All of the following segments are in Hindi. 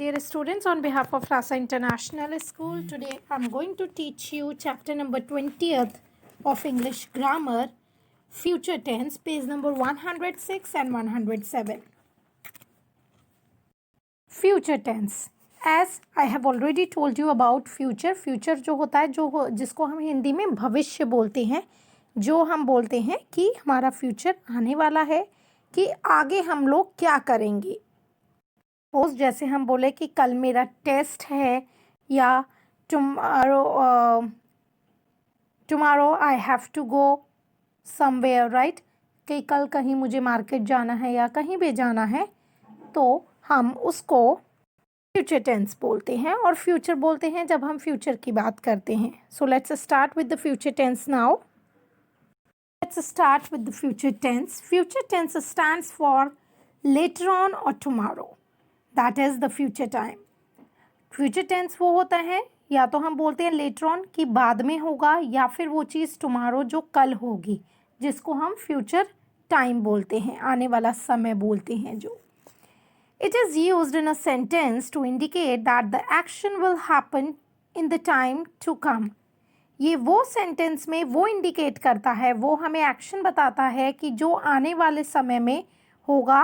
Dear students, on behalf of Rasa International School, today I'm going to teach you chapter number 20th of English Grammar, Future Tense, page number 106 and 107. Future Tense. As I have already told you about future, future जो होता है जिसको हम हिंदी में भविष्य बोलते हैं, जो हम बोलते हैं कि हमारा फ्यूचर आने वाला है, कि आगे हम लोग क्या करेंगे। सपोज जैसे हम बोले कि कल मेरा टेस्ट है, या tomorrow I have to go somewhere, right, कि कल कहीं मुझे मार्केट जाना है या कहीं भी जाना है, तो हम उसको फ्यूचर टेंस बोलते हैं और फ्यूचर बोलते हैं जब हम फ्यूचर की बात करते हैं। So let's start with the future tense now. Let's start with the future tense. Future tense stands for later on और tomorrow, that is the future time. Future tense वो होता है, या तो हम बोलते हैं लेटर ऑन कि बाद में होगा, या फिर वो चीज़ टुमारो जो कल होगी, जिसको हम फ्यूचर टाइम बोलते हैं, आने वाला समय बोलते हैं जो। It is used in a sentence to indicate that the action will happen in the time to come. ये वो सेंटेंस में वो इंडिकेट करता है, वो हमें एक्शन बताता है कि जो आने वाले समय में होगा।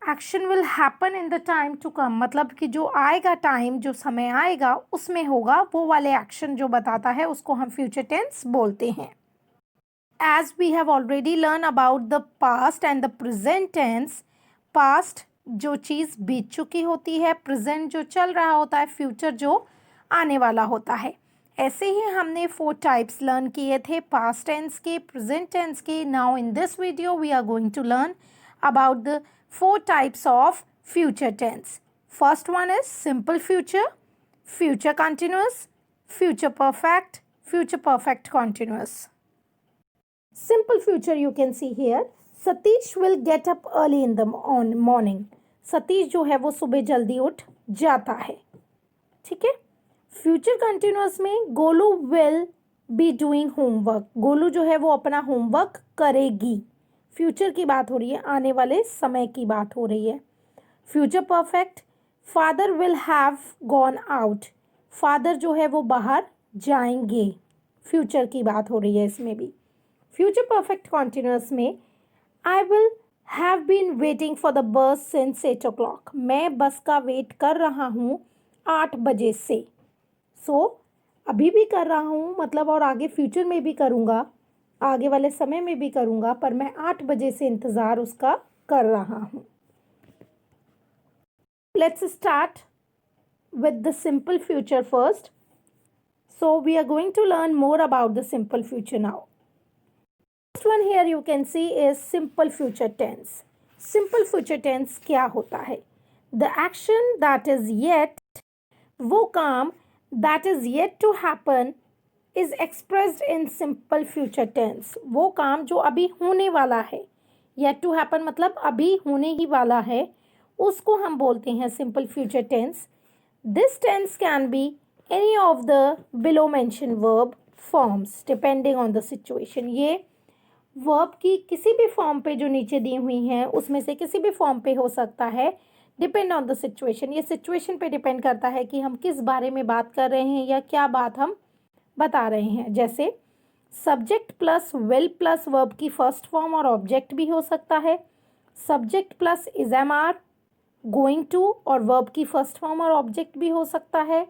Action will happen in the time to come, मतलब कि जो आएगा टाइम, जो समय आएगा उसमें होगा, वो वाले एक्शन जो बताता है उसको हम फ्यूचर टेंस बोलते हैं। As we have already learned about the past and the present tense, past जो चीज़ बीत चुकी होती है, प्रेजेंट जो चल रहा होता है, फ्यूचर जो आने वाला होता है। ऐसे ही हमने 4 टाइप्स लर्न किए थे, पास्ट टेंस के, प्रेजेंट टेंस के। Now in this video we are going to learn about the 4 types of future tense. First one is simple future, future continuous, future perfect continuous. Simple future you can see here. Satish will get up early in the morning. Satish जो है वो सुबह जल्दी उठ जाता है, ठीक है। फ्यूचर कंटिन्यूअस में Golu will be doing homework, Golu जो है वो अपना होमवर्क करेगी। फ्यूचर की बात हो रही है, आने वाले समय की बात हो रही है। Future perfect, father will have gone out, father जो है वो बाहर जाएंगे, फ्यूचर की बात हो रही है इसमें भी। फ्यूचर परफेक्ट कॉन्टिन्यूअस में I will have been waiting for the bus since 8 o'clock, मैं बस का वेट कर रहा हूँ 8 बजे से। सो अभी भी कर रहा हूँ, मतलब, और आगे फ्यूचर में भी करूँगा, आगे वाले समय में भी करूँगा, पर मैं 8 बजे से इंतज़ार उसका कर रहा हूँ। Let's start with the simple future first. So we are going to learn more about the simple future now. First one here you can see is simple future tense. Simple future tense क्या होता है? The action that is yet, वो काम that is yet to happen is expressed in simple future tense. वो काम जो अभी होने वाला है, yet to happen मतलब अभी होने ही वाला है, उसको हम बोलते हैं simple future tense. This tense can be any of the below mentioned verb forms depending on the situation. ये वर्ब की किसी भी फॉर्म पे जो नीचे दी हुई हैं उसमें से किसी भी फॉर्म पे हो सकता है, डिपेंड ऑन द सिचुएशन। ये सिचुएशन पे डिपेंड करता है कि हम किस बारे में बात कर रहे हैं या क्या बात हम बता रहे हैं। जैसे subject plus will plus verb की फर्स्ट फॉर्म और ऑब्जेक्ट भी हो सकता है। Subject plus is am are, going to और वर्ब की फर्स्ट फॉर्म और ऑब्जेक्ट भी हो सकता है।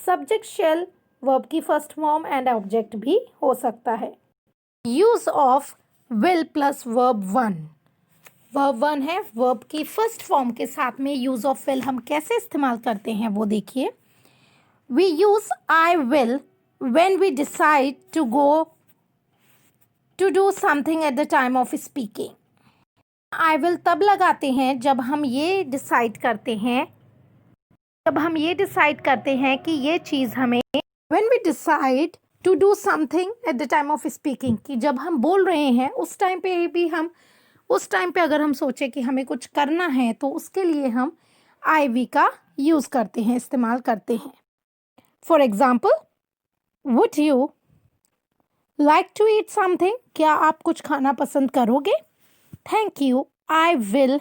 सब्जेक्ट शेल, वर्ब की फर्स्ट फॉर्म एंड ऑब्जेक्ट भी हो सकता है। Use of will plus verb 1, verb 1 है, वर्ब की फर्स्ट फॉर्म के साथ में यूज ऑफ विल हम कैसे इस्तेमाल करते हैं वो देखिए। We use I will when we decide to go to do something at the time of speaking. I will तब लगाते हैं जब हम ये डिसाइड करते हैं, कि ये चीज़ हमें, when we decide to do something at the time of speaking, कि जब हम बोल रहे हैं उस टाइम पे अगर हम सोचे कि हमें कुछ करना है तो उसके लिए हम आई वी का यूज़ करते हैं, इस्तेमाल करते हैं। For example, would you like to eat something, क्या आप कुछ खाना पसंद करोगे? Thank you, I will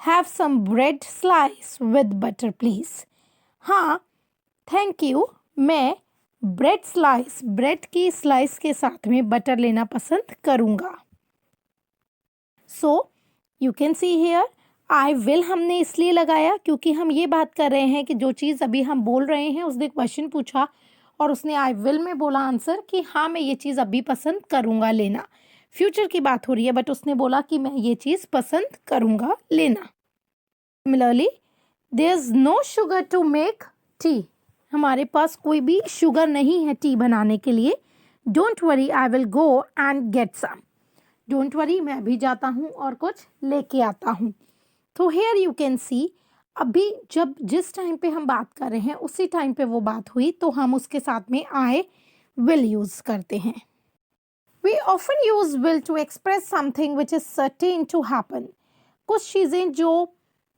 have some bread slice with butter please. हाँ, थैंक यू, मैं ब्रेड की स्लाइस के साथ में बटर लेना पसंद करूँगा। So you can see here I will हमने इसलिए लगाया क्योंकि हम ये बात कर रहे हैं कि जो चीज़ अभी हम बोल रहे हैं, उसने क्वेश्चन पूछा और उसने आई विल में बोला आंसर कि हाँ मैं ये चीज़ अभी पसंद करूँगा लेना। फ्यूचर की बात हो रही है बट उसने बोला कि मैं ये चीज़ पसंद करूँगा लेना। Similarly there is no sugar to make tea. हमारे पास कोई भी शुगर नहीं है टी बनाने के लिए। Don't worry I will go and get some. Don't worry, मैं अभी जाता हूँ और कुछ लेके आता हूँ। तो हेयर यू कैन सी अभी जिस टाइम पे हम बात कर रहे हैं उसी टाइम पे वो बात हुई तो हम उसके साथ में आई विल यूज करते हैं। We often use will to express something which is certain to happen. कुछ चीज़ें जो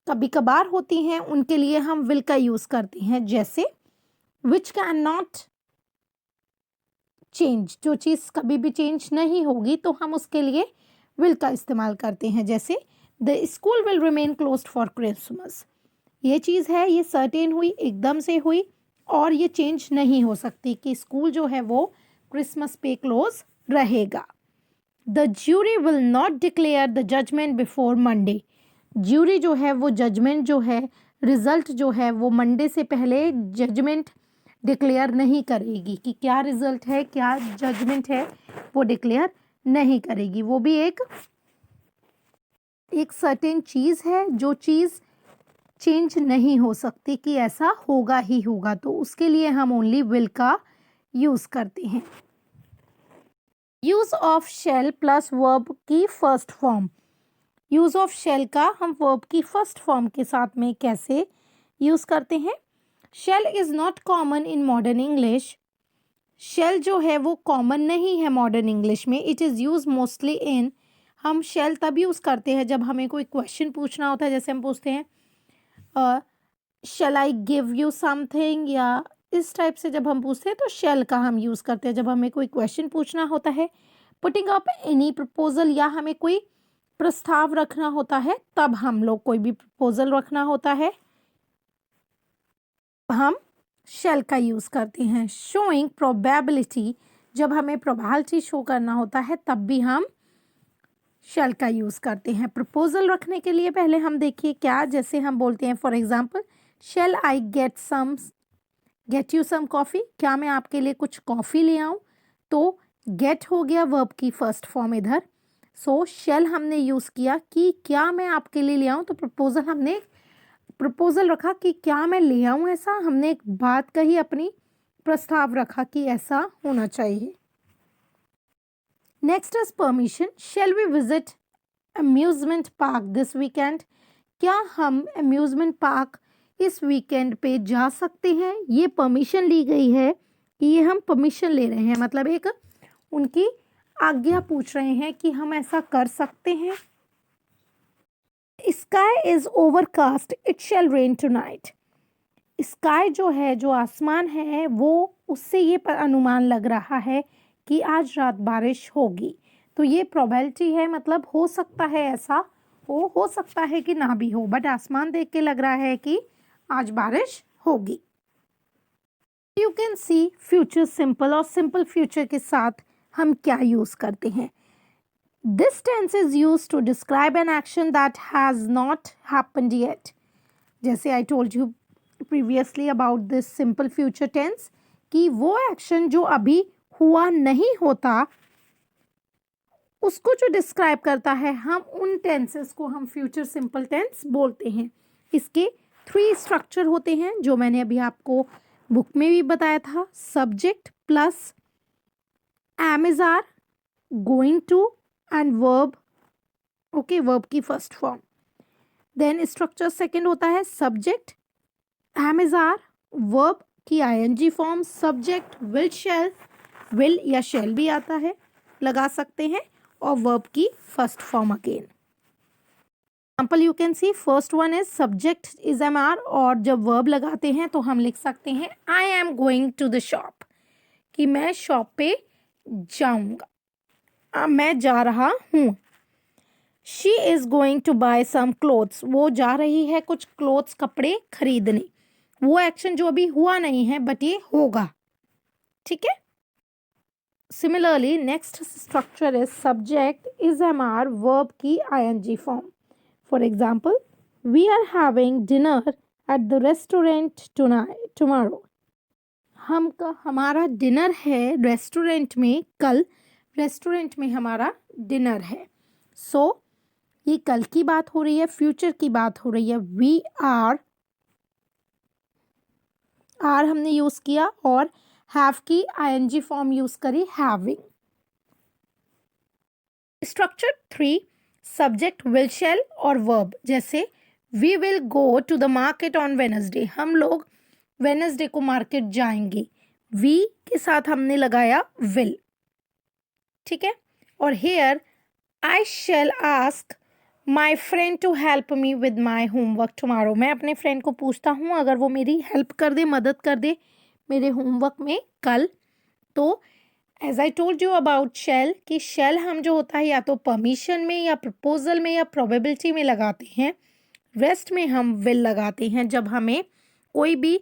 कभी कभार होती हैं उनके लिए हम विल का यूज करते हैं, जैसे विच कैन नॉट चेंज, जो चीज़ कभी भी चेंज नहीं होगी तो हम उसके लिए विल का इस्तेमाल करते हैं। जैसे the school will remain closed for Christmas. ये चीज़ है, ये सर्टेन हुई, एकदम से हुई और ये चेंज नहीं हो सकती कि स्कूल जो है वो क्रिसमस पे क्लोज रहेगा। The jury will not declare the judgment before Monday. Jury जो है वो जजमेंट जो है, रिजल्ट जो है वो मंडे से पहले जजमेंट डिक्लेयर नहीं करेगी कि क्या रिजल्ट है, क्या जजमेंट है, वो डिक्लेयर नहीं करेगी। वो भी एक सर्टेन चीज़ है जो चीज़ चेंज नहीं हो सकती कि ऐसा होगा ही होगा, तो उसके लिए हम ओनली विल का यूज़ करते हैं। Use of shall plus verb की first form. Use of shall का हम वर्ब की फर्स्ट फॉर्म के साथ में कैसे यूज़ करते हैं। Shall is not common in modern English. Shall जो है वो कॉमन नहीं है मॉडर्न इंग्लिश में। It is use mostly in, हम शेल तब यूज़ करते हैं जब हमें कोई क्वेश्चन पूछना होता है। जैसे हम पूछते हैं shall I give you something, या इस टाइप से जब हम पूछते हैं तो शेल का हम यूज़ करते हैं। जब हमें कोई क्वेश्चन पूछना होता है, पुटिंग अप एनी प्रपोजल, या हमें कोई प्रस्ताव रखना होता है, तब हम लोग कोई भी प्रपोजल रखना होता है हम शेल का यूज़ करते हैं। शोइंग प्रोबेबिलिटी, जब हमें प्रोबेबिलिटी शो करना होता है तब भी हम शेल का यूज़ करते हैं। प्रपोजल रखने के लिए पहले हम देखिए क्या, जैसे हम बोलते हैं for example shall I get you some coffee, क्या मैं आपके लिए कुछ कॉफ़ी ले आऊँ। तो गेट हो गया वर्ब की फर्स्ट फॉर्म इधर। सो शेल हमने यूज़ किया कि क्या मैं आपके लिए ले आऊँ, तो प्रपोजल हमने प्रपोजल रखा कि क्या मैं ले आऊँ ऐसा, हमने एक बात कही, अपनी प्रस्ताव रखा कि ऐसा होना चाहिए। Next is permission. Shall we visit amusement park this weekend, क्या हम अम्यूजमेंट पार्क इस वीकेंड पे जा सकते हैं। ये परमिशन ली गई है कि ये हम परमिशन ले रहे हैं, मतलब एक उनकी आज्ञा पूछ रहे हैं कि हम ऐसा कर सकते हैं। Sky is overcast it shall rain tonight. Sky जो है, जो आसमान है, वो उससे ये अनुमान लग रहा है कि आज रात बारिश होगी। तो ये प्रोबेबिलिटी है, मतलब हो सकता है ऐसा हो सकता है कि ना भी हो, बट आसमान देख के लग रहा है कि आज बारिश होगी। You can C future simple, और सिंपल फ्यूचर के साथ हम क्या यूज़ करते हैं। This tense is used to describe an action that has not happened yet. जैसे I told you previously about this simple future tense कि वो action जो अभी हुआ नहीं होता उसको जो describe करता है, हम उन tenses को हम future simple tense बोलते हैं। इसके 3 structure होते हैं जो मैंने अभी आपको बुक में भी बताया था। subject plus am is are, going to and verb, okay, verb की first form. Then structure second होता है subject, am is are, verb की ING form, subject will shall, will या शैल भी आता है, लगा सकते हैं, और वर्ब की first form again. Example you can see, first one is subject is am are, और जब वर्ब लगाते हैं तो हम लिख सकते हैं I am going to the shop, कि मैं शॉप पे जाऊंगा, मैं जा रहा हूँ। She is going to buy some clothes, वो जा रही है कुछ क्लोथ्स कपड़े खरीदने। वो एक्शन जो अभी हुआ नहीं है बट ये होगा, ठीक है। Similarly next structure is subject is am are verb की ING form. For example, we are having dinner at the restaurant tomorrow. हमारा डिनर है रेस्टोरेंट में कल, रेस्टोरेंट में हमारा डिनर है। सो ये कल की बात हो रही है, फ्यूचर की बात हो रही है। वी आर हमने यूज किया और हैव की आईएनजी फॉर्म यूज करी having. Structure 3, subject will shall और वर्ब, जैसे we will go to the market on Wednesday, हम लोग वेनसडे को मार्केट जाएंगे। वी के साथ हमने लगाया विल, ठीक है। और here I shall ask my friend to help me with my homework tomorrow, मैं अपने फ्रेंड को पूछता हूँ अगर वो मेरी हेल्प कर दे, मदद कर दे मेरे होमवर्क में कल। तो as I told you about shall, कि शैल हम जो होता है या तो परमिशन में या प्रपोजल में या प्रोबेबिलिटी में लगाते हैं, रेस्ट में हम विल लगाते हैं जब हमें कोई भी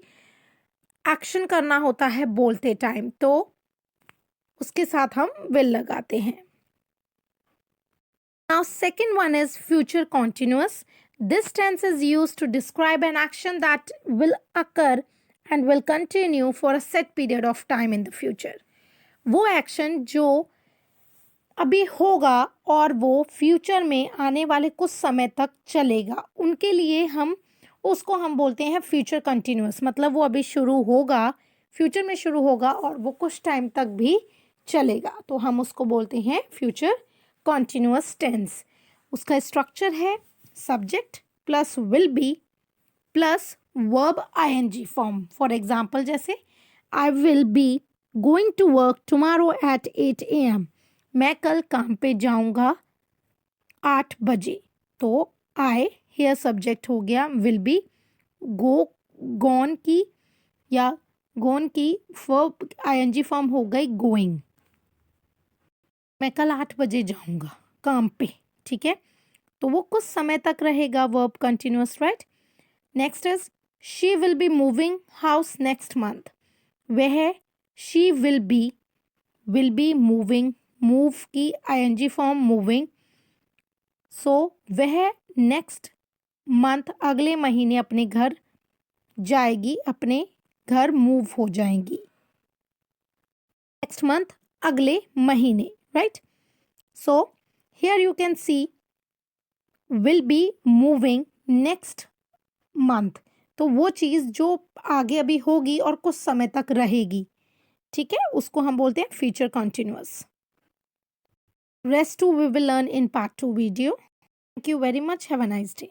एक्शन करना होता है बोलते टाइम, तो उसके साथ हम विल लगाते हैं। Now second one is future continuous. This tense is used to describe an action that will occur and will continue for a set period of time in the future. वो एक्शन जो अभी होगा और वो फ्यूचर में आने वाले कुछ समय तक चलेगा, उनके लिए हम बोलते हैं फ्यूचर कंटिन्यूअस। मतलब वो अभी शुरू होगा, फ्यूचर में शुरू होगा और वो कुछ टाइम तक भी चलेगा, तो हम उसको बोलते हैं फ्यूचर कॉन्टिन्यूअस टेंस। उसका स्ट्रक्चर है subject plus will be plus verb ING form. For example, जैसे I will be going to work tomorrow at 8 AM, मैं कल काम पे जाऊंगा 8 बजे। तो आई हेयर सब्जेक्ट हो गया, विल बी गॉन की या गोन की वर्ब आईएनजी फॉर्म हो गई गोइंग, मैं कल 8 बजे जाऊंगा काम पे, ठीक है। तो वो कुछ समय तक रहेगा, verb continuous, right. Next is she will be moving house next month, वह she will be moving, move की आईएनजी फॉर्म मूविंग। सो वह नेक्स्ट मंथ अगले महीने अपने घर जाएगी, अपने घर मूव हो जाएंगी। नेक्स्ट मंथ अगले महीने, right? So here you can see will be moving next month, तो वो चीज़ जो आगे अभी होगी और कुछ समय तक रहेगी, ठीक है, उसको हम बोलते हैं future continuous. Rest 2 we will learn in part 2 video. Thank you very much. Have a nice day.